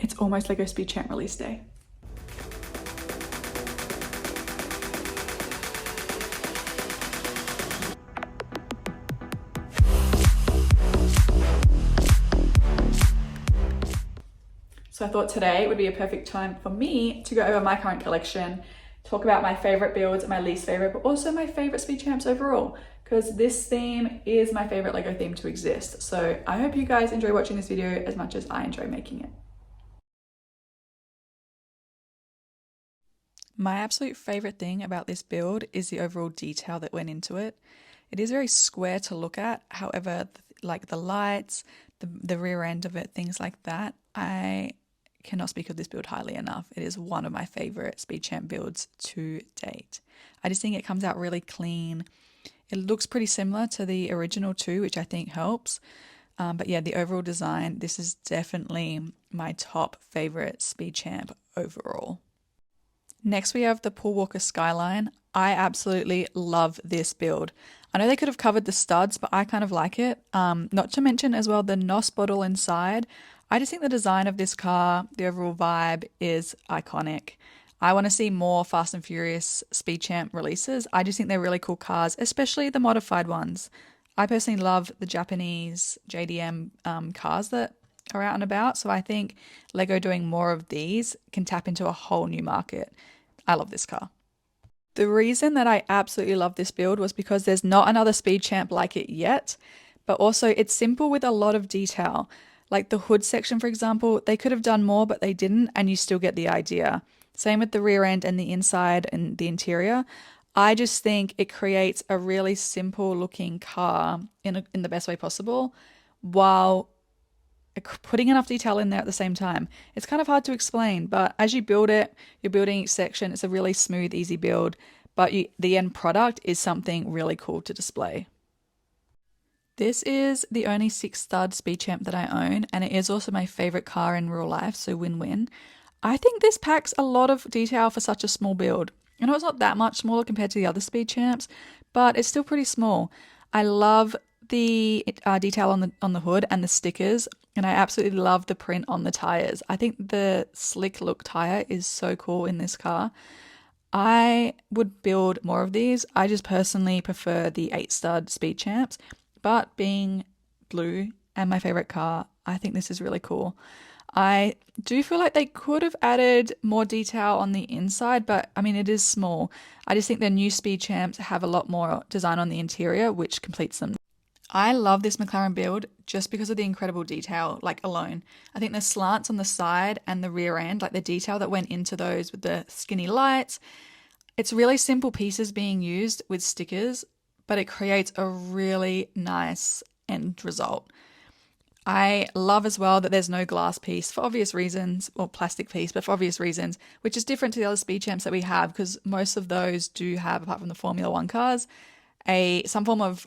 It's almost LEGO Speed Champ release day. So I thought today would be a perfect time for me to go over my current collection, talk about my favorite builds and my least favorite, but also my favorite Speed Champs overall, because this theme is my favorite LEGO theme to exist. So I hope you guys enjoy watching this video as much as I enjoy making it. My absolute favorite thing about this build is the overall detail that went into it. It is very square to look at, however, like the lights, the rear end of it, things like that, I cannot speak of this build highly enough. It is one of my favorite Speed Champ builds to date. I just think it comes out really clean. It looks pretty similar to the original too, which I think helps. But yeah, the overall design, this is definitely my top favorite Speed Champ overall. Next we have the Walker Skyline. I absolutely love this build. I know they could have covered the studs, but I kind of like it. Not to mention as well the NOS bottle inside. I just think the design of this car, the overall vibe is iconic. I want to see more Fast and Furious Speed Champ releases. I just think they're really cool cars, especially the modified ones. I personally love the Japanese JDM cars that are out and about, so I think LEGO doing more of these can tap into a whole new market. I love this car. The reason that I absolutely love this build was because there's not another Speed Champ like it yet, but also it's simple with a lot of detail. Like the hood section, for example, they could have done more, but they didn't, and you still get the idea. Same with the rear end and the inside and the interior. I just think it creates a really simple looking car in the best way possible, while putting enough detail in there at the same time. It's kind of hard to explain, but as you build it, you're building each section. It's a really smooth, easy build, but the end product is something really cool to display. This is the only 6-stud Speed Champ that I own, and it is also my favorite car in real life, so win-win. I think this packs a lot of detail for such a small build. I know it's not that much smaller compared to the other Speed Champs, but it's still pretty small. I love the detail on the hood and the stickers, and I absolutely love the print on the tires. I think the slick look tire is so cool in this car. I would build more of these. I just personally prefer the 8-stud Speed Champs, but being blue and my favorite car, I think this is really cool. I do feel like they could have added more detail on the inside, but I mean, it is small. I just think the new Speed Champs have a lot more design on the interior, which completes them. I love this McLaren build just because of the incredible detail, like alone. I think the slants on the side and the rear end, like the detail that went into those with the skinny lights, it's really simple pieces being used with stickers, but it creates a really nice end result. I love as well that there's no glass piece for obvious reasons, or plastic piece, but for obvious reasons, which is different to the other Speed Champs that we have, because most of those do have, apart from the Formula One cars, some form of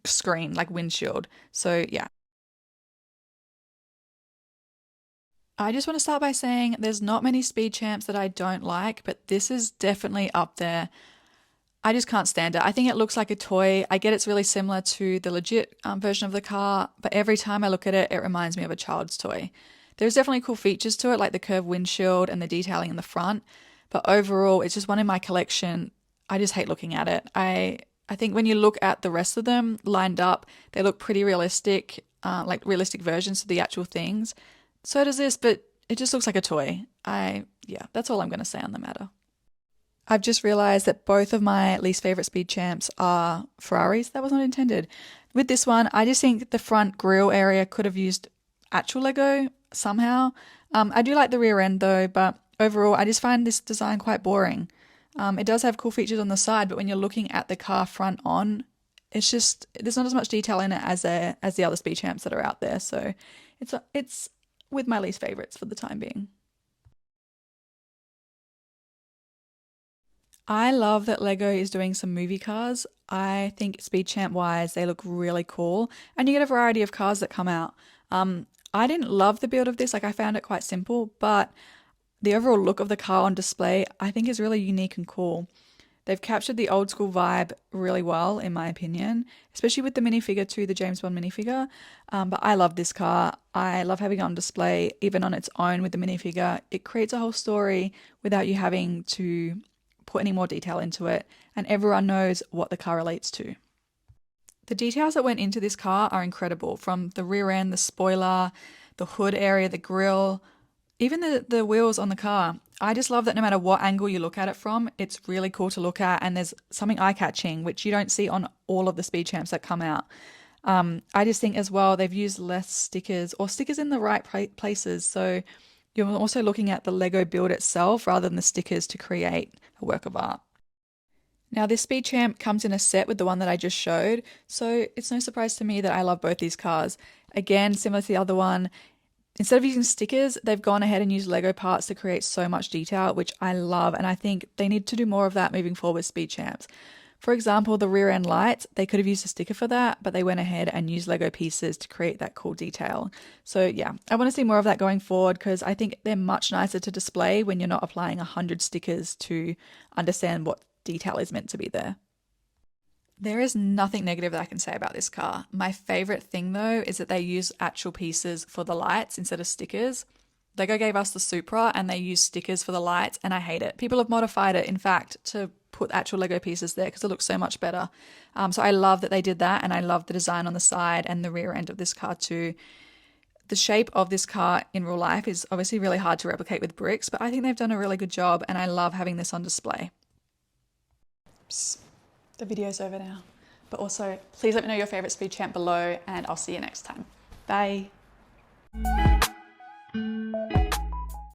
screen, like windshield. So yeah. I just want to start by saying there's not many Speed Champs that I don't like, but this is definitely up there. I just can't stand it. I think it looks like a toy. I get it's really similar to the legit version of the car, but every time I look at it, it reminds me of a child's toy. There's definitely cool features to it, like the curved windshield and the detailing in the front, but overall, it's just one in my collection. I just hate looking at it. I think when you look at the rest of them lined up, they look pretty realistic, like realistic versions of the actual things. So does this, but it just looks like a toy. Yeah, that's all I'm going to say on the matter. I've just realized that both of my least favorite Speed Champs are Ferraris. That was not intended. With this one, I just think the front grille area could have used actual Lego somehow. I do like the rear end though, but overall, I just find this design quite boring. It does have cool features on the side, but when you're looking at the car front on, it's just, there's not as much detail in it as the other Speed Champs that are out there. So it's with my least favorites for the time being. I love that LEGO is doing some movie cars. I think Speed Champ wise, they look really cool, and you get a variety of cars that come out. I didn't love the build of this, like I found it quite simple, but the overall look of the car on display, I think is really unique and cool. They've captured the old school vibe really well, in my opinion, especially with the minifigure too, the James Bond minifigure. But I love this car. I love having it on display, even on its own with the minifigure. It creates a whole story without you having to put any more detail into it, and everyone knows what the car relates to. The details that went into this car are incredible, from the rear end, the spoiler, the hood area, the grille, even the wheels on the car. I just love that no matter what angle you look at it from, it's really cool to look at, and there's something eye-catching, which you don't see on all of the Speed Champs that come out. I just think as well, they've used less stickers, or stickers in the right places, so you're also looking at the Lego build itself rather than the stickers to create a work of art. Now, this Speed Champ comes in a set with the one that I just showed, so it's no surprise to me that I love both these cars. Again, similar to the other one, instead of using stickers, they've gone ahead and used Lego parts to create so much detail, which I love, and I think they need to do more of that moving forward with Speed Champs. For example, the rear end lights, they could have used a sticker for that, but they went ahead and used Lego pieces to create that cool detail. So yeah, I want to see more of that going forward, because I think they're much nicer to display when you're not applying 100 stickers to understand what detail is meant to be there. There is nothing negative that I can say about this car. My favorite thing though is that they use actual pieces for the lights instead of stickers. Lego gave us the Supra and they use stickers for the lights, and I hate it. People have modified it, in fact, to put actual Lego pieces there because it looks so much better. So I love that they did that, and I love the design on the side and the rear end of this car too. The shape of this car in real life is obviously really hard to replicate with bricks, but I think they've done a really good job, and I love having this on display. The video's over now. But also, please let me know your favorite Speed Champ below, and I'll see you next time. Bye.